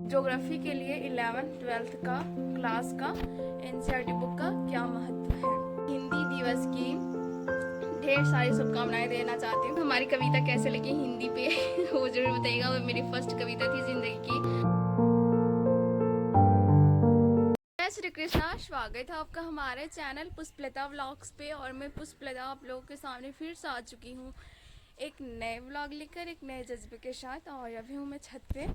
Geography के लिए 11th-12th का क्लास का एनसीईआरटी बुक का क्या महत्व है। हिंदी दिवस की ढेर सारी शुभकामनाएं देना चाहती हूँ। हमारी कविता कैसे लगी हिंदी पे वो जरूर बताइएगा। वो मेरी फर्स्ट कविता थी जिंदगी की। जय श्री कृष्णा, स्वागत है आपका हमारे चैनल पुष्पलता व्लॉग्स पे। और मैं पुष्पलता आप लोगों के सामने फिर से आ चुकी हूँ एक नए व्लॉग लेकर, एक नए जज्बे के साथ। और अभी हूँ मैं छत पे,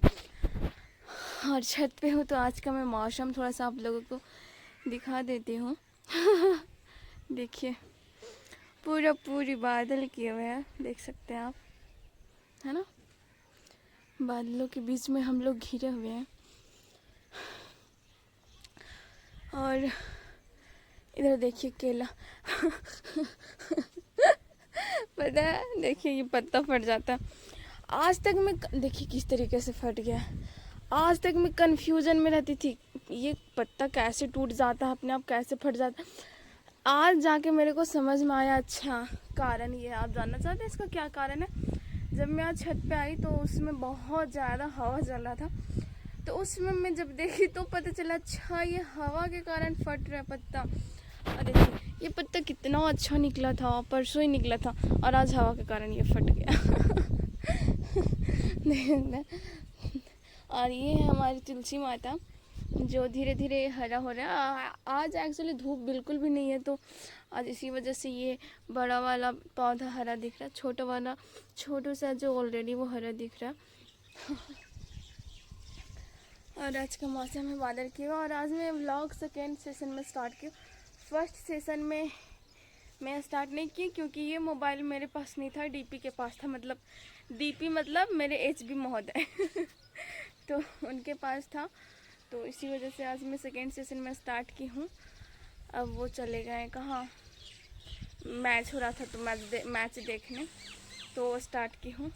और छत पे हूँ तो आज का मैं मौसम थोड़ा सा आप लोगों को दिखा देती हूँ। देखिए पूरी बादल किए हुए हैं, देख सकते हैं आप, है ना। बादलों के बीच में हम लोग घिरे हुए हैं। और इधर देखिए केला पता है, देखिए ये पत्ता फट जाता है। आज तक मैं देखिए किस तरीके से फट गया। आज तक मैं कंफ्यूजन में रहती थी, ये पत्ता कैसे टूट जाता है अपने आप, कैसे फट जाता है। आज जाके मेरे को समझ में आया, अच्छा कारण ये है। आप जानना चाहते हैं इसका क्या कारण है। जब मैं आज छत पे आई तो उसमें बहुत ज़्यादा हवा चल रहा था, तो उसमें मैं जब देखी तो पता चला अच्छा ये हवा के कारण फट रहा है पत्ता। और देखिए ये पत्ता कितना अच्छा निकला था, परसों ही निकला था, और आज हवा के कारण ये फट गया। और ये है हमारी तुलसी माता जो धीरे धीरे हरा हो रहा है। आज एक्चुअली धूप बिल्कुल भी नहीं है, तो आज इसी वजह से ये बड़ा वाला पौधा हरा दिख रहा है, छोटा वाला छोटू सा जो ऑलरेडी वो हरा दिख रहा है। और आज का मौसम है बादल की। और आज मैं व्लॉग सेकेंड सेशन में स्टार्ट की। फर्स्ट सेशन में मैं स्टार्ट नहीं की क्योंकि ये मोबाइल मेरे पास नहीं था, डीपी के पास था। मतलब डीपी मतलब मेरे एचबी महोदय तो उनके पास था, तो इसी वजह से आज मैं सेकेंड सेशन में स्टार्ट की हूँ। अब वो चले गए कहाँ, मैच हो रहा था तो मैच देखने, तो स्टार्ट की हूँ।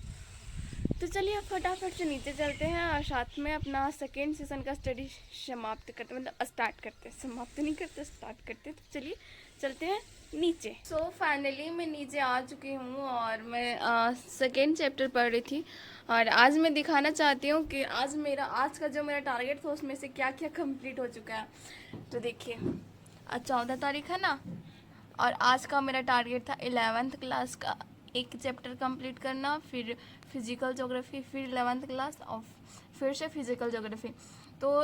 तो चलिए अब फटाफट से नीचे चलते हैं और साथ में अपना सेकेंड सेशन का स्टडी समाप्त करते, मतलब स्टार्ट करते, समाप्त नहीं करते, स्टार्ट करते। तो चलिए चलते हैं नीचे। सो फाइनली मैं नीचे आ चुकी हूँ और मैं सेकेंड चैप्टर पढ़ रही थी। और आज मैं दिखाना चाहती हूँ कि आज का जो मेरा टारगेट था उसमें से क्या क्या कंप्लीट हो चुका है। तो देखिए आज 14 तारीख है ना, और आज का मेरा टारगेट था 11th क्लास का एक चैप्टर कंप्लीट करना, फिर फिजिकल ज्योग्राफी, फिर 11th क्लास और फिर से फिजिकल ज्योग्राफी। तो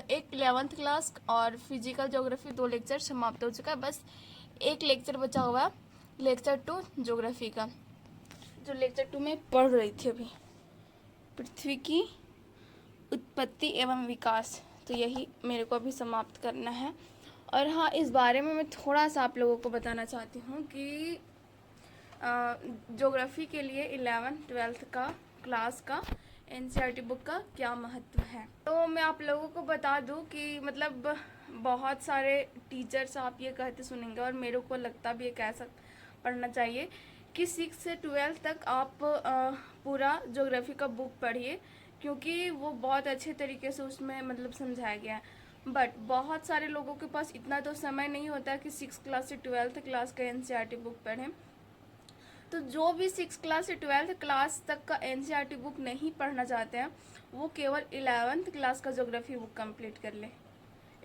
एक 11th क्लास और फिजिकल ज्योग्राफी 2 लेक्चर समाप्त हो चुका है। बस एक लेक्चर बचा हुआ है, लेक्चर 2 ज्योग्राफी का, जो लेक्चर 2 में पढ़ रही थी अभी, पृथ्वी की उत्पत्ति एवं विकास। तो यही मेरे को अभी समाप्त करना है। और हाँ, इस बारे में मैं थोड़ा सा आप लोगों को बताना चाहती हूँ कि ज्योग्राफी के लिए 11th-12th का क्लास का एनसीईआरटी बुक का क्या महत्व है। तो मैं आप लोगों को बता दूं कि मतलब बहुत सारे टीचर्स आप ये कहते सुनेंगे, और मेरे को लगता भी है कि ऐसा पढ़ना चाहिए कि 6 से 12 तक आप पूरा ज्योग्राफी का बुक पढ़िए, क्योंकि वो बहुत अच्छे तरीके से उसमें मतलब समझाया गया है। बट बहुत सारे लोगों के पास इतना तो समय नहीं होता कि 6 क्लास से 12th क्लास का एनसीईआरटी बुक पढ़ें। तो जो भी 6 क्लास से 12th क्लास तक का एनसीईआरटी बुक नहीं पढ़ना चाहते हैं, वो केवल 11th क्लास का ज्योग्राफी बुक कंप्लीट कर ले।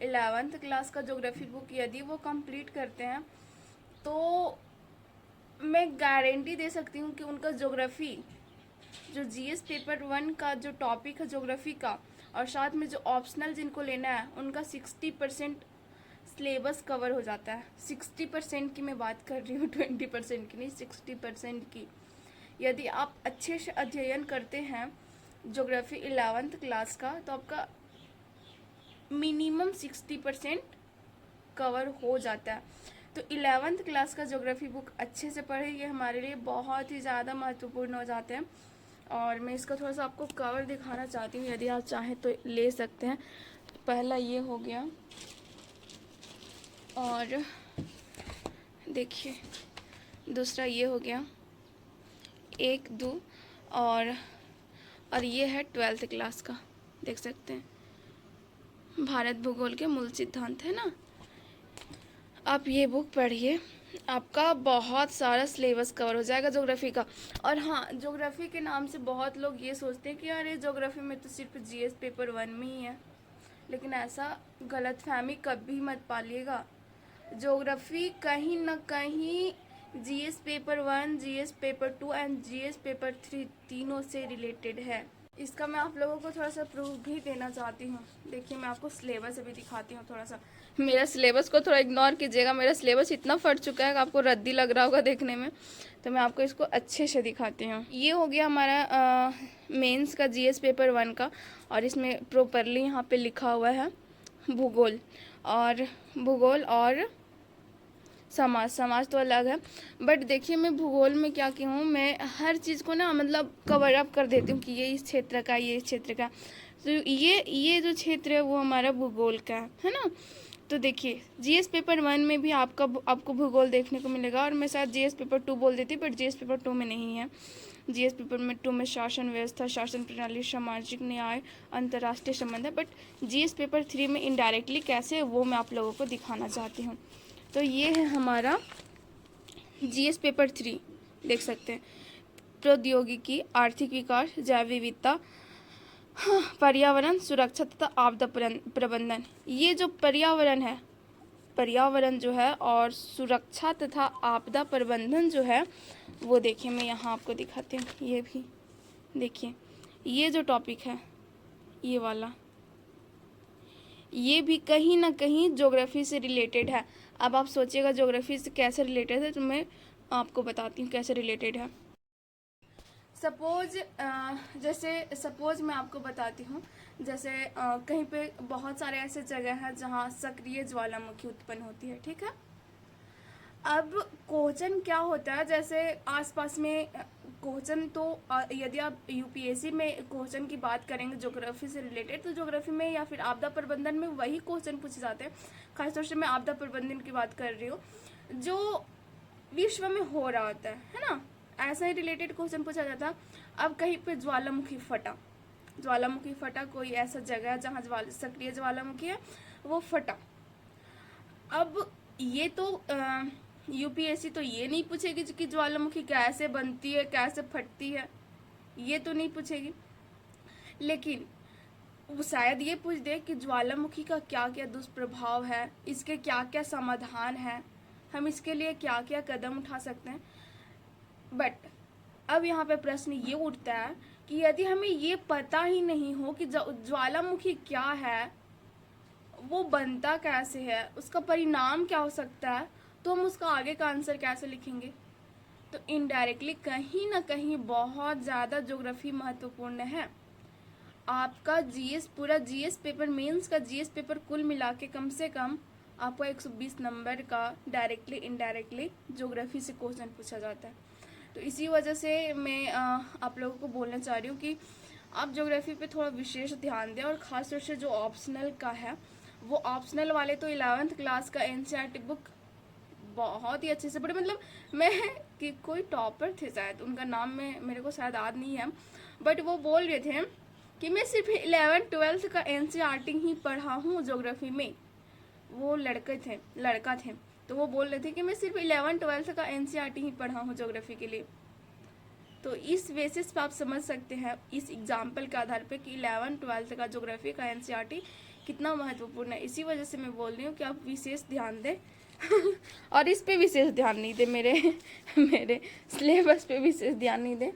11th क्लास का ज्योग्राफी बुक यदि वो कंप्लीट करते हैं तो मैं गारंटी दे सकती हूँ कि उनका ज्योग्राफी, जो जीएस पेपर 1 का जो टॉपिक है ज्योग्राफी का, और साथ में जो ऑप्शनल जिनको लेना है, उनका 60% सिलेबस कवर हो जाता है। 60% की मैं बात कर रही हूँ, 20% की नहीं, 60% की। यदि आप अच्छे से अध्ययन करते हैं ज्योग्राफी 11th क्लास का, तो आपका मिनिमम 60% कवर हो जाता है। तो 11th क्लास का ज्योग्राफी बुक अच्छे से पढ़े, ये हमारे लिए बहुत ही ज़्यादा महत्वपूर्ण हो जाते हैं। और मैं इसका थोड़ा सा आपको कवर दिखाना चाहती हूँ, यदि आप चाहें तो ले सकते हैं। पहला ये हो गया, और देखिए दूसरा ये हो गया, 1 2, और ये है 12th क्लास का, देख सकते हैं, भारत भूगोल के मूल सिद्धांत है ना। आप ये बुक पढ़िए, आपका बहुत सारा सिलेबस कवर हो जाएगा ज्योग्राफी का। और हाँ, ज्योग्राफी के नाम से बहुत लोग ये सोचते हैं कि अरे ज्योग्राफी में तो सिर्फ जीएस पेपर 1 में ही है, लेकिन ऐसा गलतफहमी कभी मत पालिएगा। ज्योग्राफी कहीं ना कहीं GS paper 1, GS paper 2 and GS paper 3 तीनों से रिलेटेड है। इसका मैं आप लोगों को थोड़ा सा प्रूफ भी देना चाहती हूँ। देखिए, मैं आपको सिलेबस अभी दिखाती हूँ थोड़ा सा। मेरा सिलेबस को थोड़ा इग्नोर कीजिएगा, मेरा सिलेबस इतना फट चुका है कि आपको रद्दी लग रहा होगा देखने में, तो मैं आपको इसको अच्छे से दिखाती हूँ। ये हो गया हमारा मेंस का जीएस पेपर 1 का, और इसमें प्रॉपरली यहाँ पे लिखा हुआ है भूगोल और समाज तो अलग है। बट देखिए, मैं भूगोल में क्या की हूँ, मैं हर चीज़ को ना मतलब कवर अप कर देती हूँ कि ये इस क्षेत्र का, ये इस क्षेत्र का। तो ये जो क्षेत्र है वो हमारा भूगोल का है ना। तो देखिए, जीएस पेपर 1 में भी आपको भूगोल देखने को मिलेगा, और मैं शायद जीएस पेपर 2 बोल देती, बट जीएस पेपर 2 में नहीं है। जीएस पेपर 2 में शासन व्यवस्था, शासन प्रणाली, सामाजिक न्याय, अंतर्राष्ट्रीय संबंध है। बट जीएस पेपर 3 में इनडायरेक्टली कैसे, वो मैं आप लोगों को दिखाना चाहती हूँ। तो ये है हमारा जीएस पेपर 3, देख सकते हैं। प्रौद्योगिकी, आर्थिक विकास, जैव विविधता, पर्यावरण, सुरक्षा तथा आपदा प्रबंधन। ये जो पर्यावरण जो है और सुरक्षा तथा आपदा प्रबंधन जो है, वो देखिए मैं यहाँ आपको दिखाती हूँ। ये भी देखिए, ये जो टॉपिक है ये वाला, ये भी कहीं ना कहीं ज्योग्राफी से रिलेटेड है। अब आप सोचिएगा ज्योग्राफी से कैसे रिलेटेड है, तो मैं आपको बताती हूँ कैसे रिलेटेड है। सपोज मैं आपको बताती हूँ, जैसे कहीं पे बहुत सारे ऐसे जगह हैं जहाँ सक्रिय ज्वालामुखी उत्पन्न होती है, ठीक है। अब क्वेश्चन क्या होता है, जैसे आसपास में क्वेश्चन तो यदि आप यूपीएससी में क्वेश्चन की बात करेंगे ज्योग्राफी से रिलेटेड, तो ज्योग्राफी में या फिर आपदा प्रबंधन में वही क्वेश्चन पूछे जाते हैं। खासतौर से मैं आपदा प्रबंधन की बात कर रही हूँ, जो विश्व में हो रहा होता है ना, ऐसा ही रिलेटेड क्वेश्चन पूछा जाता है। अब कहीं पे ज्वालामुखी फटा, कोई ऐसा जगह जहाँ सक्रिय ज्वालामुखी है, वो फटा। अब ये तो यूपीएससी तो ये नहीं पूछेगी कि ज्वालामुखी कैसे बनती है, कैसे फटती है, ये तो नहीं पूछेगी। लेकिन वो शायद ये पूछ दे कि ज्वालामुखी का क्या क्या दुष्प्रभाव है, इसके क्या क्या समाधान है, हम इसके लिए क्या क्या कदम उठा सकते हैं। बट अब यहाँ पे प्रश्न ये उठता है कि यदि हमें ये पता ही नहीं हो कि ज्वालामुखी क्या है, वो बनता कैसे है, उसका परिणाम क्या हो सकता है, तो हम उसका आगे का आंसर कैसे लिखेंगे। तो इनडायरेक्टली कहीं ना कहीं बहुत ज़्यादा ज्योग्राफी महत्वपूर्ण है। आपका पूरा जीएस पेपर, मेंस का जीएस पेपर कुल मिला के कम से कम आपको 120 नंबर का डायरेक्टली इनडायरेक्टली ज्योग्राफी से क्वेश्चन पूछा जाता है। तो इसी वजह से मैं आप लोगों को बोलना चाह रही हूँ कि आप ज्योग्राफी पे थोड़ा विशेष ध्यान दें, और ख़ासतौर से जो ऑप्शनल का है, वो ऑप्शनल वाले तो 11th क्लास का एनसीईआरटी बुक बहुत ही अच्छे से पढ़े। मतलब मैं कि कोई टॉपर थे शायद, उनका नाम में मेरे को शायद याद नहीं है, बट वो बोल रहे थे कि मैं सिर्फ 11th-12th का एनसीईआरटी ही पढ़ा हूँ ज्योग्राफी में। वो लड़का थे, तो वो बोल रहे थे कि मैं सिर्फ 11th-12th का एनसीईआरटी ही पढ़ा हूँ ज्योग्राफी के लिए। तो इस बेसिस पे आप समझ सकते हैं, इस एग्जाम्पल के आधार पे, कि 11th-12th का ज्योग्राफी का एनसीईआरटी कितना महत्वपूर्ण है। इसी वजह से मैं बोल रही हूँ कि आप विशेष ध्यान दें और इस पे विशेष ध्यान नहीं दें, मेरे सिलेबस पे विशेष ध्यान नहीं दें।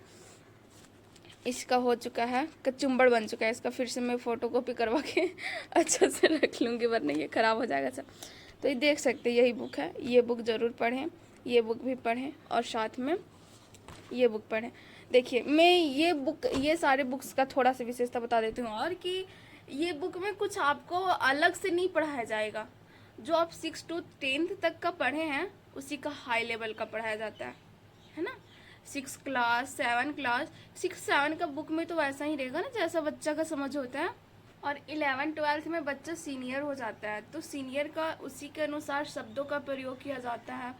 इसका हो चुका है, कचुम्बड़ बन चुका है इसका, फिर से मैं फ़ोटोकॉपी करवा के अच्छा से रख लूँगी, वरना ये ख़राब हो जाएगा सब। तो ये देख सकते हैं, यही बुक है, ये बुक ज़रूर पढ़ें, ये बुक भी पढ़ें, और साथ में ये बुक पढ़ें। देखिए, मैं ये सारे बुक्स का थोड़ा सा विशेषता बता देती हूँ, और कि ये बुक में कुछ आपको अलग से नहीं पढ़ाया जाएगा। जो आप 6 to 10th तक का पढ़े हैं, उसी का हाई लेवल का पढ़ाया जाता है ना। 6 क्लास 7 क्लास 6-7 का बुक में तो वैसा ही रहेगा ना जैसा बच्चा का समझ होता है, और 11th-12th में बच्चा सीनियर हो जाता है, तो सीनियर का उसी के अनुसार शब्दों का प्रयोग किया जाता है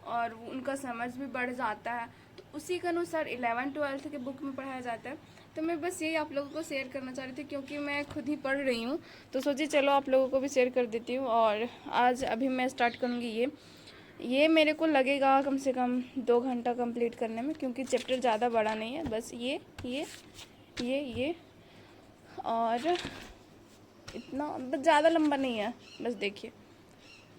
और उनका समझ भी बढ़ जाता है, तो उसी के अनुसार 11th-12th के बुक में पढ़ाया जाता है। तो मैं बस यही आप लोगों को शेयर करना चाह रही थी, क्योंकि मैं खुद ही पढ़ रही हूँ, तो सोची चलो आप लोगों को भी शेयर कर देती हूँ। और आज अभी मैं स्टार्ट करूँगी ये ये मेरे को लगेगा कम से कम 2 घंटा कंप्लीट करने में, क्योंकि चैप्टर ज़्यादा बड़ा नहीं है। बस ये और इतना, बस ज़्यादा लंबा नहीं है। बस देखिए,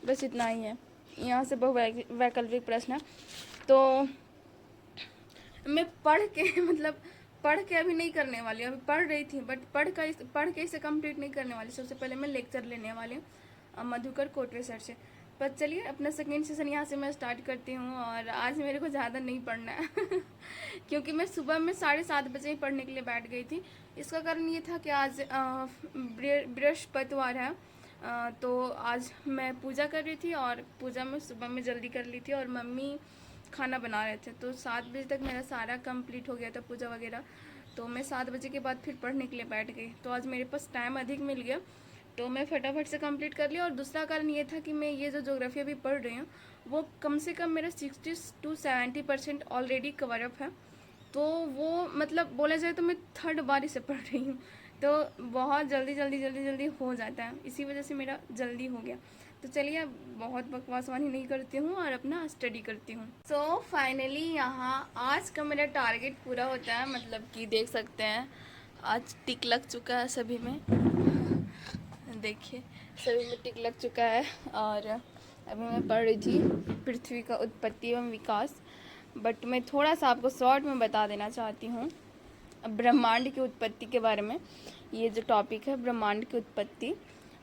बस इतना ही है। यहाँ से बहुवैकल्पिक प्रश्न है। तो मैं पढ़ के मतलब पढ़ के अभी नहीं करने वाली हूँ। अभी पढ़ रही थी, बट पढ़ के इसे कंप्लीट नहीं करने वाली। सबसे पहले मैं लेक्चर लेने वाली हूँ मधुकर कोटरे सर से। पर चलिए, अपना सेकेंड सेशन यहाँ से मैं स्टार्ट करती हूँ। और आज मेरे को ज़्यादा नहीं पढ़ना है क्योंकि मैं सुबह में 7:30 बजे ही पढ़ने के लिए बैठ गई थी। इसका कारण ये था कि आज बृहस्पतिवार है। तो आज मैं पूजा कर रही थी, और पूजा में सुबह में जल्दी कर ली थी, और मम्मी खाना बना रहे थे। तो 7 बजे तक मेरा सारा कंप्लीट हो गया था पूजा वगैरह। तो मैं 7 बजे के बाद फिर पढ़ने के लिए बैठ गई। तो आज मेरे पास टाइम अधिक मिल गया, तो मैं फटाफट से कंप्लीट कर लिया। और दूसरा कारण ये था कि मैं ये जो ज्योग्राफी अभी पढ़ रही हूँ, वो कम से कम मेरा 60 to 70% ऑलरेडी कवर अप है। तो वो मतलब बोला जाए तो मैं थर्ड बार इसे पढ़ रही हूँ। तो बहुत जल्दी हो जाता है, इसी वजह से मेरा जल्दी हो गया। तो चलिए, अब बहुत बकवासवानी नहीं करती हूँ और अपना स्टडी करती हूँ। सो फाइनली यहाँ आज का मेरा टारगेट पूरा होता है। मतलब कि देख सकते हैं आज टिक लग चुका है सभी में। देखिए, सभी में टिक लग चुका है। और अभी मैं पढ़ रही थी पृथ्वी का उत्पत्ति एवं विकास। बट मैं थोड़ा सा आपको शॉर्ट में बता देना चाहती हूँ ब्रह्मांड की उत्पत्ति के बारे में। ये जो टॉपिक है ब्रह्मांड की उत्पत्ति,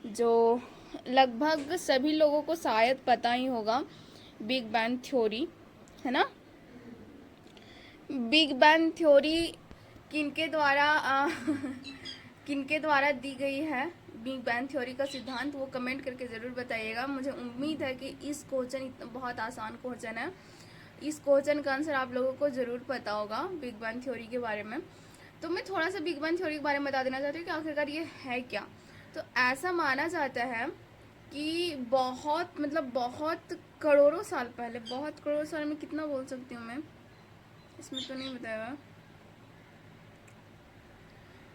जो लगभग सभी लोगों को शायद पता ही होगा, बिग बैंग थ्योरी है ना। बिग बैंग थ्योरी किनके द्वारा किनके द्वारा दी गई है बिग बैंग थ्योरी का सिद्धांत, वो कमेंट करके ज़रूर बताइएगा। मुझे उम्मीद है कि इस क्वेश्चन बहुत आसान क्वेश्चन है, इस क्वेश्चन का आंसर आप लोगों को ज़रूर पता होगा बिग बैंग थ्योरी के बारे में। तो मैं थोड़ा सा बिग बैंग थ्योरी के बारे में बता देना चाहती हूँ कि आखिरकार ये है क्या। तो ऐसा माना जाता है कि बहुत करोड़ों साल पहले, बहुत करोड़ों साल में कितना बोल सकती हूँ मैं, इसमें तो नहीं बताया,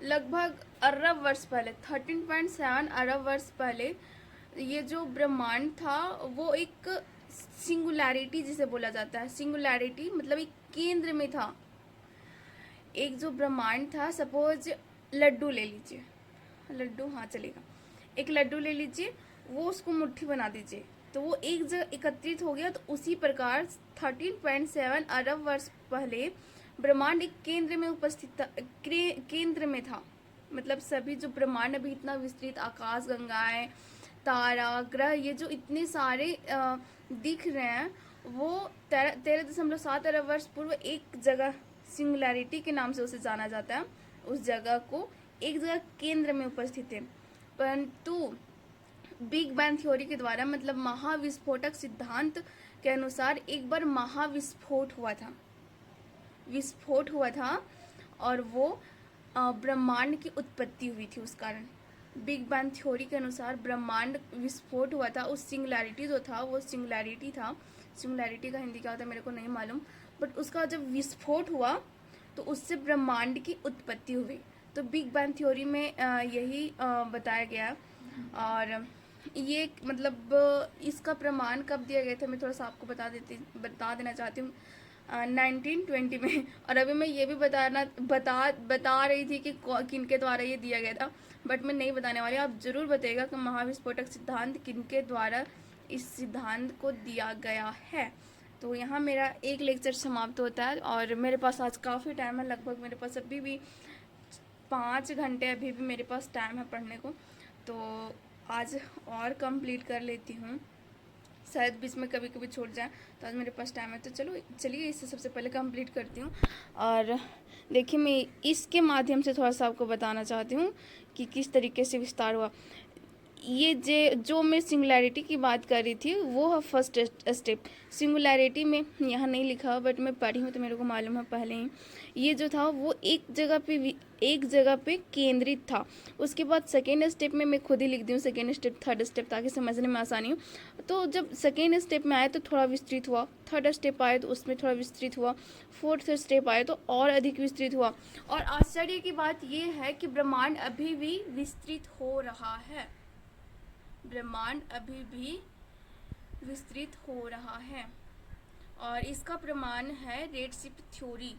लगभग अरब वर्ष पहले, 13.7 अरब वर्ष पहले ये जो ब्रह्मांड था वो एक सिंगुलैरिटी जिसे बोला जाता है। सिंगुलैरिटी मतलब एक केंद्र में था। एक जो ब्रह्मांड था, सपोज लड्डू ले लीजिए, लड्डू, हाँ चलेगा, एक लड्डू ले लीजिए, वो उसको मुट्ठी बना दीजिए, तो वो एक जगह एकत्रित हो गया। तो उसी प्रकार 13.7 अरब वर्ष पहले ब्रह्मांड एक केंद्र में उपस्थित था, केंद्र में था। मतलब सभी जो ब्रह्मांड अभी इतना विस्तृत, आकाश गंगाएं, तारा, ग्रह, ये जो इतने सारे दिख रहे हैं, वो 13.7 अरब वर्ष पूर्व एक जगह, सिंगुलैरिटी के नाम से उसे जाना जाता है, उस जगह को एक जगह केंद्र में उपस्थित है। परंतु बिग बैंग थ्योरी के द्वारा, मतलब महाविस्फोटक सिद्धांत के अनुसार, एक बार महाविस्फोट हुआ था, विस्फोट हुआ था, और वो ब्रह्मांड की उत्पत्ति हुई थी। उस कारण बिग बैंग थ्योरी के अनुसार ब्रह्मांड विस्फोट हुआ था। उस सिंगुलैरिटी जो था वो सिंगुलैरिटी था, सिंगुलैरिटी का हिंदी क्या होता है मेरे को नहीं मालूम, बट उसका जब विस्फोट हुआ तो उससे ब्रह्मांड की उत्पत्ति हुई। तो बिग बैंग थ्योरी में यही बताया गया। और ये मतलब इसका प्रमाण कब दिया गया था, मैं थोड़ा सा आपको बता देना चाहती हूँ, 1920 में। और अभी मैं ये भी बता रही थी कि किनके द्वारा ये दिया गया था, बट मैं नहीं बताने वाली। आप ज़रूर बताइएगा कि महाविस्फोटक सिद्धांत किनके द्वारा इस सिद्धांत को दिया गया है। तो यहाँ मेरा एक लेक्चर समाप्त होता है, और मेरे पास आज काफ़ी टाइम है, लगभग मेरे पास अभी भी 5 घंटे अभी भी मेरे पास टाइम है पढ़ने को। तो आज और कंप्लीट कर लेती हूँ, शायद बीच में कभी कभी छूट जाए, तो आज मेरे पास टाइम है। तो चलिए इसे सबसे पहले कंप्लीट करती हूँ। और देखिए, मैं इसके माध्यम से थोड़ा सा आपको बताना चाहती हूँ कि किस तरीके से विस्तार हुआ। ये जो मैं सिंगुलैरिटी की बात कर रही थी, वो है फर्स्ट स्टेप। सिंगुलैरिटी में यहाँ नहीं लिखा, बट मैं पढ़ी हूँ तो मेरे को मालूम है पहले ही। ये जो था वो एक जगह पे केंद्रित था। उसके बाद सेकेंड स्टेप में मैं खुद ही लिख दी हूँ, सेकेंड स्टेप, थर्ड स्टेप, ताकि समझने में आसानी हो। तो जब सेकेंड स्टेप में आया तो थोड़ा विस्तृत हुआ, थर्ड स्टेप आया तो उसमें थोड़ा विस्तृत हुआ, फोर्थ स्टेप आया तो और अधिक विस्तृत हुआ। और आश्चर्य की बात ये है कि ब्रह्मांड अभी भी विस्तृत हो रहा है, ब्रह्मांड अभी भी विस्तृत हो रहा है। और इसका प्रमाण है रेडशिफ्ट थ्योरी।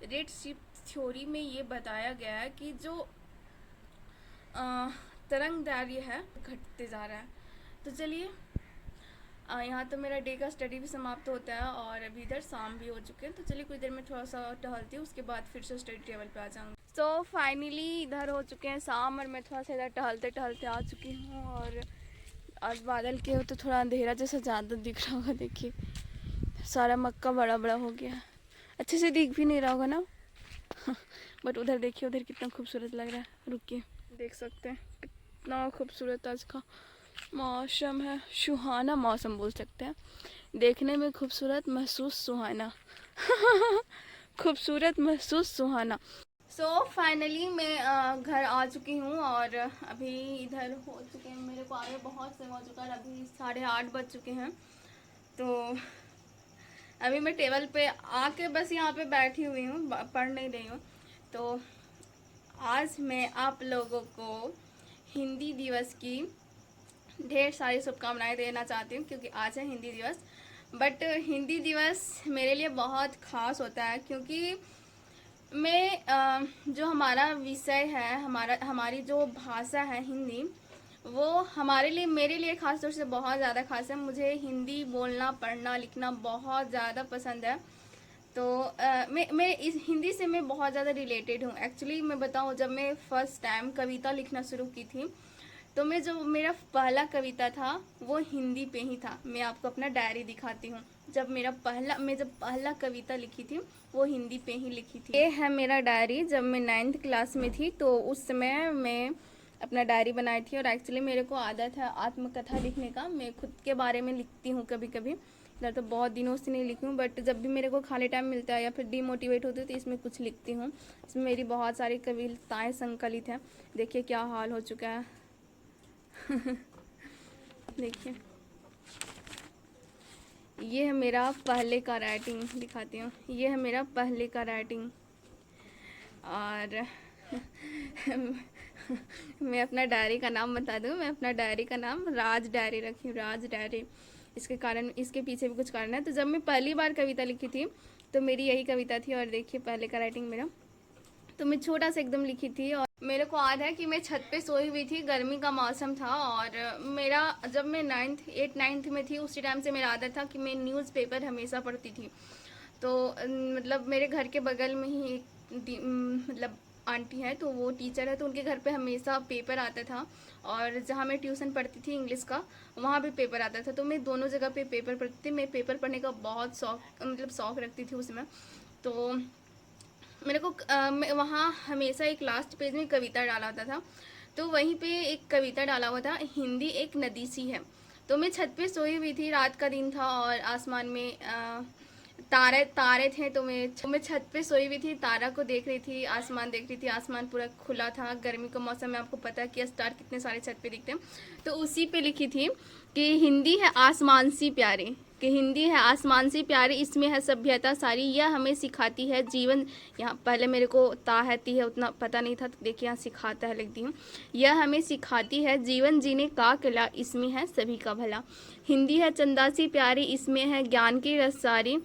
रेडशिफ्ट थ्योरी में ये बताया गया है कि जो तरंग दैर्घ्य है घटते जा रहा है। तो चलिए, यहाँ तो मेरा डे का स्टडी भी समाप्त होता है और अभी इधर शाम भी हो चुके हैं। तो चलिए कुछ देर में थोड़ा सा टहलती हूँ, उसके बाद फिर से स्टडी टेबल पे आ जाऊँगी। तो फाइनली इधर हो चुके हैं शाम और मैं थोड़ा सा इधर टहलते टहलते आ चुकी हूँ। और आज बादल के हो तो थोड़ा अंधेरा जैसा ज़्यादा दिख रहा होगा। देखिए सारा मक्का बड़ा बड़ा हो गया है, अच्छे से दिख भी नहीं रहा होगा ना। बट उधर देखिए, उधर कितना खूबसूरत लग रहा है। रुकिए, देख सकते हैं कितना खूबसूरत आज का मौसम है। सुहाना मौसम बोल सकते हैं, देखने में खूबसूरत महसूस सुहाना। खूबसूरत महसूस सुहाना। सो फाइनली मैं घर आ चुकी हूँ और अभी इधर हो चुके हैं, मेरे को आगे बहुत समय हो चुका है। अभी 8:30 बज चुके हैं। तो अभी मैं टेबल पे आके बस यहाँ पे बैठी हुई हूँ, पढ़ नहीं रही हूँ। तो आज मैं आप लोगों को हिंदी दिवस की ढेर सारी शुभकामनाएं देना चाहती हूँ, क्योंकि आज है हिंदी दिवस। बट हिंदी दिवस मेरे लिए बहुत ख़ास होता है, क्योंकि मैं जो हमारा विषय है, हमारी जो भाषा है हिंदी, वो हमारे लिए, मेरे लिए ख़ास तौर से बहुत ज़्यादा ख़ास है। मुझे हिंदी बोलना, पढ़ना, लिखना बहुत ज़्यादा पसंद है। तो मैं इस हिंदी से मैं बहुत ज़्यादा रिलेटेड हूँ। एक्चुअली मैं बताऊँ, जब मैं फ़र्स्ट टाइम कविता लिखना शुरू की थी, तो मैं जो मेरा पहला कविता था वो हिंदी पे ही था। मैं आपको अपना डायरी दिखाती हूँ। जब पहला कविता लिखी थी वो हिंदी पे ही लिखी थी। ये है मेरा डायरी। जब मैं 9th क्लास में थी तो उस समय मैं अपना डायरी बनाई थी। और एक्चुअली मेरे को आदत है आत्मकथा लिखने का। मैं खुद के बारे में लिखती हूँ कभी कभी। इधर तो बहुत दिनों से नहीं लिखी हूँ, बट जब भी मेरे को खाली टाइम मिलता है या फिर डीमोटिवेट होती है तो इसमें कुछ लिखती हूँ। इसमें मेरी बहुत सारी कविताएँ संकलित हैं। देखिए क्या हाल हो चुका है। देखिए, ये है मेरा पहले का राइटिंग, दिखाती हूँ। ये है मेरा पहले का राइटिंग। और मैं अपना डायरी का नाम बता दूँ, मैं अपना डायरी का नाम राज डायरी रखी हूँ, राज डायरी। इसके कारण, इसके पीछे भी कुछ कारण है। तो जब मैं पहली बार कविता लिखी थी तो मेरी यही कविता थी। और देखिए पहले का राइटिंग मेरा, तो मैं छोटा सा एकदम लिखी थी। और मेरे को याद है कि मैं छत पे सोई हुई थी, गर्मी का मौसम था। और मेरा, जब मैं 9th में थी, उसी टाइम से मेरा आदत था कि मैं न्यूज़पेपर हमेशा पढ़ती थी। तो मतलब मेरे घर के बगल में ही एक मतलब आंटी है, तो वो टीचर है, तो उनके घर पे हमेशा पेपर आता था। और जहाँ मैं ट्यूशन पढ़ती थी इंग्लिश का, वहाँ भी पेपर आता था। तो मैं दोनों जगह पे पेपर पढ़ती थी। मैं पेपर पढ़ने का बहुत शौक़ रखती थी उसमें। तो मेरे को वहाँ हमेशा एक लास्ट पेज में कविता डाला होता था। तो वहीं पे एक कविता डाला हुआ था, हिंदी एक नदी सी है। तो मैं छत पे सोई हुई थी, रात का दिन था और आसमान में तारे थे। तो मैं छत पे सोई हुई थी, तारा को देख रही थी, आसमान देख रही थी। आसमान पूरा खुला था, गर्मी का मौसम में आपको पता है कि स्टार कितने सारे छत पे दिखते हैं। तो उसी पे लिखी थी कि हिंदी है आसमान सी प्यारी, कि हिंदी है आसमान सी प्यारी, इसमें है सभ्यता सारी, यह हमें सिखाती है जीवन। यहाँ पहले मेरे को ताहती है उतना पता नहीं था, तो देखिए यहाँ सिखाता है लिख दी हूँ। यह हमें सिखाती है जीवन जीने का कला, इसमें है सभी का भला। हिंदी है चंदा सी प्यारी, इसमें है ज्ञान की रस सारी,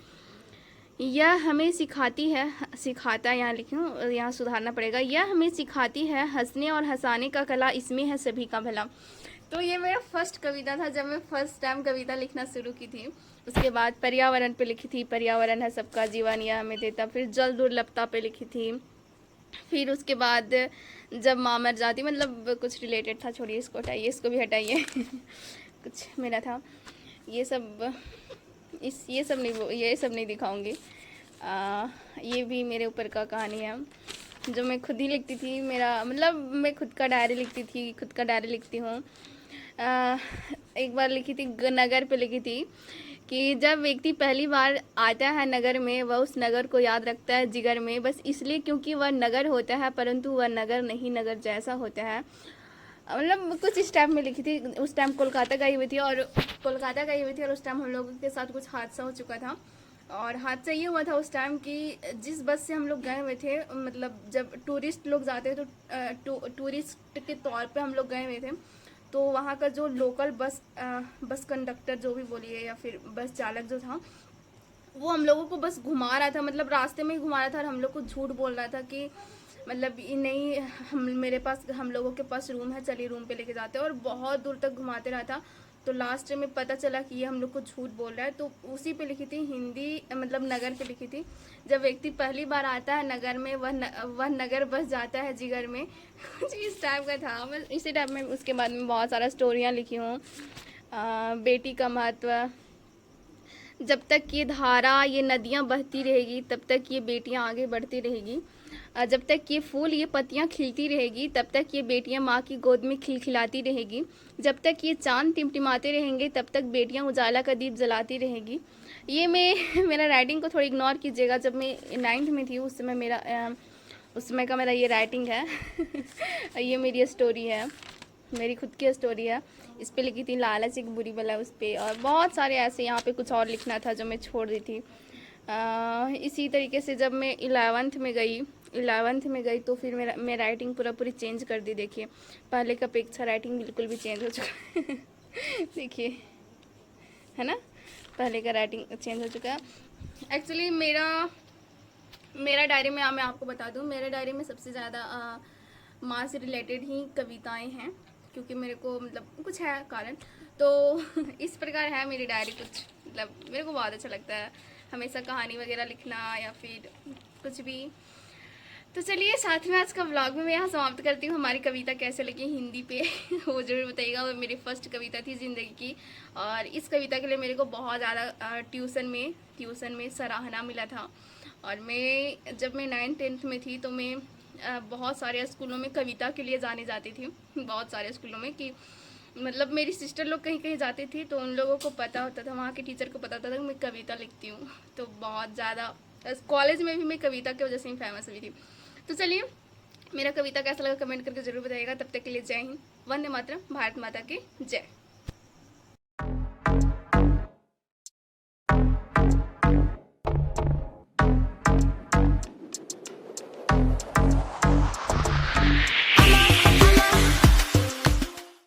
यह हमें सिखाती है, सिखाता यहाँ लिखूँ, यहाँ सुधारना पड़ेगा। यह हमें सिखाती है हंसने और हंसाने का कला, इसमें है सभी का भला। तो ये मेरा फर्स्ट कविता था जब मैं फर्स्ट टाइम कविता लिखना शुरू की थी। उसके बाद पर्यावरण पे लिखी थी, पर्यावरण है सबका जीवन यह हमें देता। फिर जल दुर्लभता पे लिखी थी। फिर उसके बाद जब माँ मर जाती, मतलब कुछ रिलेटेड था, छोड़िए इसको, हटाइए, इसको भी हटाइए। कुछ मेरा था, ये सब ये सब नहीं दिखाऊंगी। ये भी मेरे ऊपर का कहानी है जो मैं खुद ही लिखती थी। मेरा मतलब मैं खुद का डायरी लिखती थी, खुद का डायरी लिखती हूँ। एक बार लिखी थी, नगर पे लिखी थी कि जब व्यक्ति पहली बार आता है नगर में, वह उस नगर को याद रखता है जिगर में, बस इसलिए क्योंकि वह नगर होता है, परंतु वह नगर नहीं नगर जैसा होता है। मतलब कुछ इस टाइम में लिखी थी। उस टाइम कोलकाता गई हुई थी और उस टाइम हम लोगों के साथ कुछ हादसा हो चुका था। और हादसा ये हुआ था उस टाइम कि जिस बस से हम लोग गए हुए थे, मतलब जब टूरिस्ट लोग जाते हैं तो टूरिस्ट के तौर पे हम लोग गए हुए थे, तो वहाँ का जो लोकल बस कंडक्टर जो भी बोलिए या फिर बस चालक जो था, वो हम लोगों को बस घुमा रहा था, मतलब रास्ते में ही घुमा रहा था और हम लोग को झूठ बोल रहा था कि मतलब ये नहीं, हम लोगों के पास रूम है, चलिए रूम पे लेके जाते हैं, और बहुत दूर तक घुमाते रहा था। तो लास्ट में पता चला कि ये हम लोग को झूठ बोल रहा है। तो उसी पे लिखी थी हिंदी, मतलब नगर पे लिखी थी, जब व्यक्ति पहली बार आता है नगर में, वह नगर बस जाता है जिगर में। कुछ इस टाइप का था। मैं इसी टाइप में उसके बाद में बहुत सारा स्टोरियाँ लिखी हूँ। बेटी का महत्व, जब तक ये धारा, ये नदियाँ बहती रहेगी तब तक ये बेटियाँ आगे बढ़ती रहेगी। जब तक ये फूल, ये पत्तियाँ खिलती रहेगी तब तक ये बेटियाँ माँ की गोद में खिलखिलाती रहेगी। जब तक ये चांद टिमटिमाते रहेंगे तब तक बेटियाँ उजाला का दीप जलाती रहेगी। ये मैं मेरा राइटिंग को थोड़ी इग्नोर कीजिएगा, जब मैं 9th में थी उस समय का मेरा ये राइटिंग है। ये मेरी स्टोरी है, मेरी खुद की स्टोरी है। इस पे लिखी थी लालच एक बुरी बला उस पर, और बहुत सारे ऐसे, यहाँ पे कुछ और लिखना था जो मैं छोड़ दी थी। इसी तरीके से जब मैं 11th में गई तो फिर मैं राइटिंग पूरी चेंज कर दी। देखिए पहले का अपेक्षा राइटिंग बिल्कुल भी चेंज हो चुका है। देखिए, है ना, पहले का राइटिंग चेंज हो चुका है। एक्चुअली मेरा डायरी में, मैं आपको बता दूं, मेरे डायरी में सबसे ज़्यादा माँ से रिलेटेड ही कविताएं हैं, क्योंकि मेरे को मतलब कुछ है कारण। तो इस प्रकार है मेरी डायरी। कुछ मतलब मेरे को बहुत अच्छा लगता है हमेशा कहानी वगैरह लिखना या फिर कुछ भी। तो चलिए, साथ में आज का व्लॉग में मैं यहाँ समाप्त करती हूँ। हमारी कविता कैसे लगी हिंदी पे वो जरूर बताइएगा। वो मेरी फर्स्ट कविता थी ज़िंदगी की, और इस कविता के लिए मेरे को बहुत ज़्यादा ट्यूशन में सराहना मिला था। और जब मैं 9th-10th में थी तो मैं बहुत सारे स्कूलों में कविता के लिए जाने जाती थी। बहुत सारे स्कूलों में, कि मतलब मेरी सिस्टर लोग कहीं कहीं जाती थी तो उन लोगों को पता होता था, वहाँ के टीचर को पता होता था कि मैं कविता लिखती हूँ। तो बहुत ज़्यादा कॉलेज में भी मैं कविता की वजह से ही फेमस हुई थी। तो चलिए, मेरा कविता कैसा लगा कमेंट करके ज़रूर बताइएगा। तब तक के लिए जय हिंद, वंदे मातरम, भारत माता की जय।